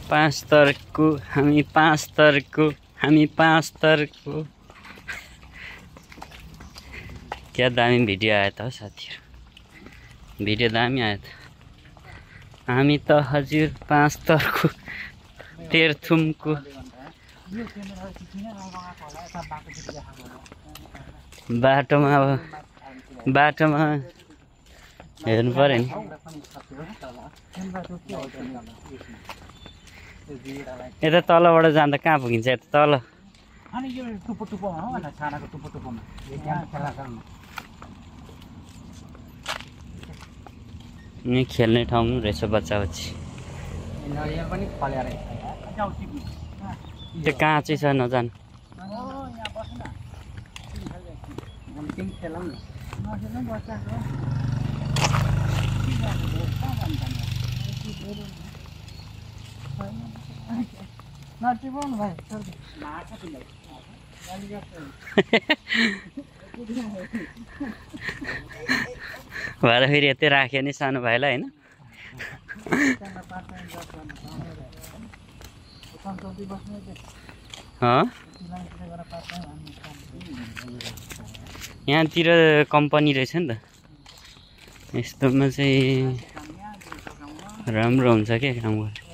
पाँच तर्कु हामी पाँच तर्कु हामी पाँच तर्कु। क्या दामी भिडियो आयो त साथीहरु, भिडियो दामी आयो त। हामी त हजुर पाँच तर्कु तेह्रथुमको बाटोमा हेर्नु पर्यो नि। यता तलबाट जाँदा कहाँ पुगिन्छ? यता तल नि खेल्ने ठाउँ रहेछ बच्चा बच्ची। त्यो कहाँ चाहिँ छ नजानु। भएर फेरि यतै राख्यो नि सानो भाइलाई हैन। यहाँतिर कम्पनी रहेछ नि त, यस्तोमा चाहिँ राम्रो हुन्छ के काम गर्नु।